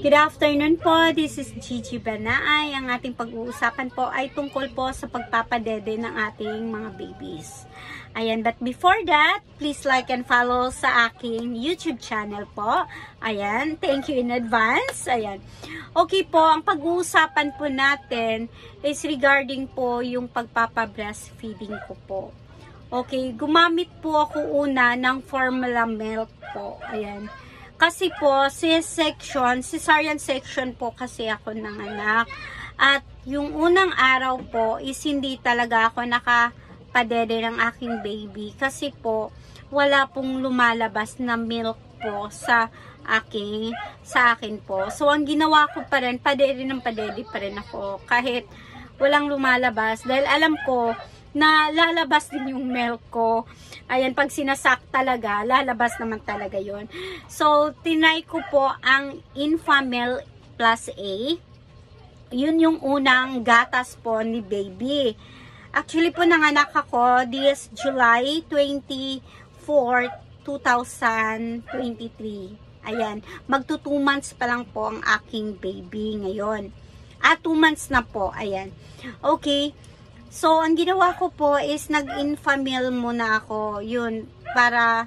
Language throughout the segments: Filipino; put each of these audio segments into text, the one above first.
Good afternoon po, this is Gigi Banaay. Ang ating pag-uusapan po ay tungkol po sa pagpapadede ng ating mga babies. Ayan, but before that, please like and follow sa aking YouTube channel po. Ayan, thank you in advance. Ayan. Okay po, ang pag-uusapan po natin is regarding po yung pagpapa-breastfeeding ko po. Okay, gumamit po ako una ng formula milk po. Ayan. Kasi po, cesarean section po kasi ako ng anak. At yung unang araw po is hindi talaga ako nakapadede ng aking baby. Kasi po, wala pong lumalabas na milk po sa akin po. So, ang ginawa ko pa rin, padede pa rin ako. Kahit walang lumalabas. Dahil alam ko, na lalabas din yung milk ko. Ayan, pag sinasak talaga, lalabas naman talaga yon. So, tinry ko po ang Enfamil Plus A. Yun yung unang gatas po ni baby. Actually po, nanganak ako this July 24, 2023. Ayan, magto 2 months pa lang po ang aking baby ngayon. 2 months na po, ayan. Okay. So, ang ginawa ko po is nag-Enfamil muna ako. Yun, para,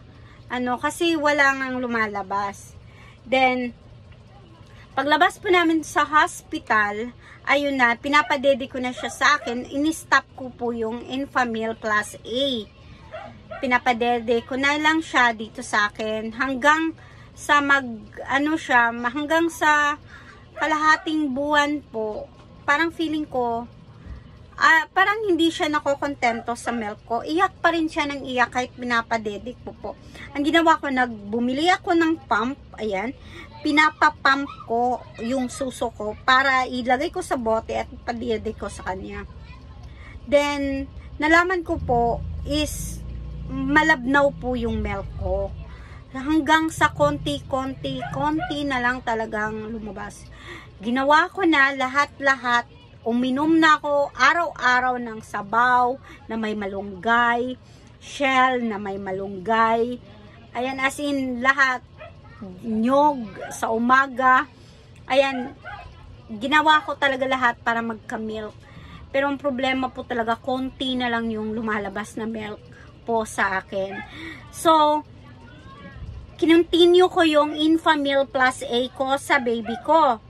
kasi wala nang lumalabas. Then, paglabas po namin sa hospital, ayun na, pinapadede ko na siya sa akin. In-stop ko po yung Enfamil Plus A. Pinapadede ko na lang siya dito sa akin. Hanggang sa hanggang sa kalahating buwan po, parang feeling ko, parang hindi siya nakokontento sa milk ko. Iyak pa rin siya ng iyak kahit pinapadede ko po. Ang ginawa ko, bumili ako ng pump. Ayan. Pinapapump ko yung suso ko para ilagay ko sa bote at padede ko sa kanya. Then, nalaman ko po is malabnaw po yung milk ko. Hanggang sa konti na lang talagang lumabas. Ginawa ko na lahat. Uminom na ako araw-araw ng sabaw na may malunggay, shell na may malunggay. Ayan, as in lahat, nyog sa umaga. Ayan, ginawa ko talaga lahat para magka-milk. Pero ang problema po talaga, konti na lang yung lumalabas na milk po sa akin. So, kinontinue ko yung Enfamil Plus A ko sa baby ko.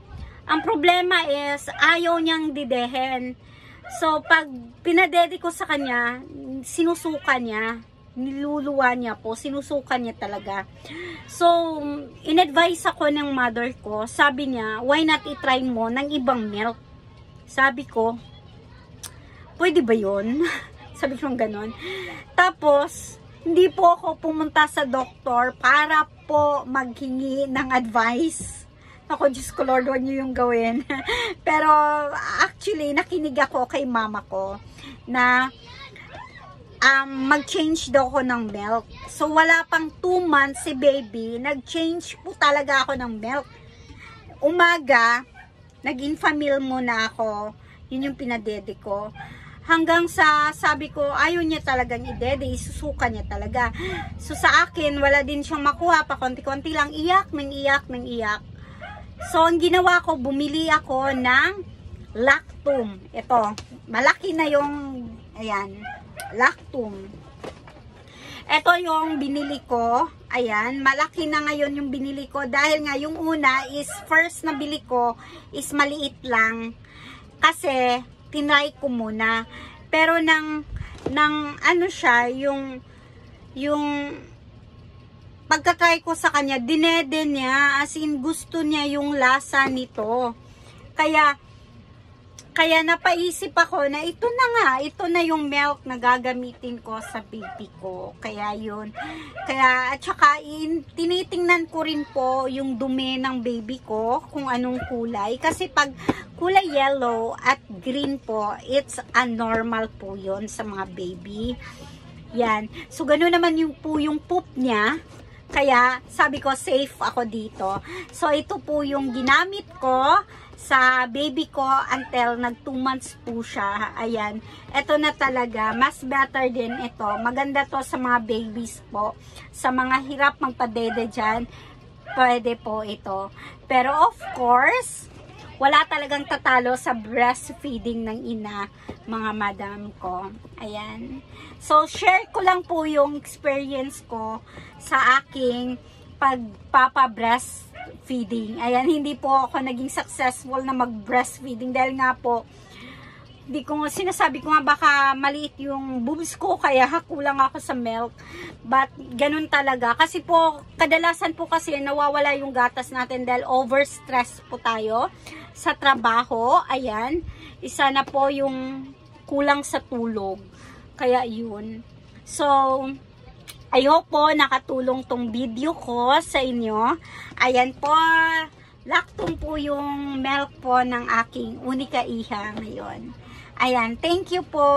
Ang problema is, ayaw niyang didehin. So, pag pinadede ko sa kanya, sinusuka niya, niluluwa niya po, sinusuka niya talaga. So, in-advise ako ng mother ko, sabi niya, why not i-try mo ng ibang milk? Sabi ko, pwede ba yun? Sabi ko ganon. Tapos, hindi po ako pumunta sa doktor para po maghingi ng advice. Ako, Diyos ko Lord, huwag niyo yung gawin. Pero, actually, nakinig ako kay mama ko na mag-change daw ako ng milk. So, wala pang 2 months si baby, nag-change po talaga ako ng milk. Umaga, nag-Enfamil muna ako. Yun yung pinadede ko. Hanggang sa, sabi ko, ayaw niya talagang idede, isusuka niya talaga. So, sa akin, wala din siyang makuha pa, konti-konti lang, iyak. So, ang ginawa ko, bumili ako ng Lactum. Ito, malaki na yung, ayan, Lactum. Ito yung binili ko. Ayan, malaki na ngayon yung binili ko. Dahil nga, yung una is, first na bili ko, is maliit lang. Kasi, tinry ko muna. Pero, yung pagka-try ko sa kanya, dinede niya, as in gusto niya yung lasa nito. Kaya napaisip ako na ito na yung milk na gagamitin ko sa baby ko. Kaya yun. At saka tinitingnan ko rin po yung dumi ng baby ko, kung anong kulay. Kasi pag kulay yellow at green po, it's abnormal po yun sa mga baby. Yan. So, gano'n naman yung poop niya. Kaya, sabi ko, safe ako dito. So, ito po yung ginamit ko sa baby ko until nag 2 months po siya. Ayan. Ito na talaga. Mas better din ito. Maganda to sa mga babies po. Sa mga hirap magpadede dyan. pwede po ito. Pero of course, wala talagang tatalo sa breastfeeding ng ina, mga madam ko. Ayan. So, share ko lang po yung experience ko sa aking pagpapa-breastfeeding. Ayan, hindi po ako naging successful na mag-breastfeeding dahil nga po, sinasabi ko nga baka maliit yung boobs ko kaya kulang ako sa milk, but ganun talaga kasi po kadalasan po kasi nawawala yung gatas natin dahil overstress po tayo sa trabaho. Ayan, isa na po yung kulang sa tulog, kaya yun. So I hope po nakatulong tong video ko sa inyo. Ayan po, lactum po yung milk po ng aking unika iha ngayon. Ayan, thank you po.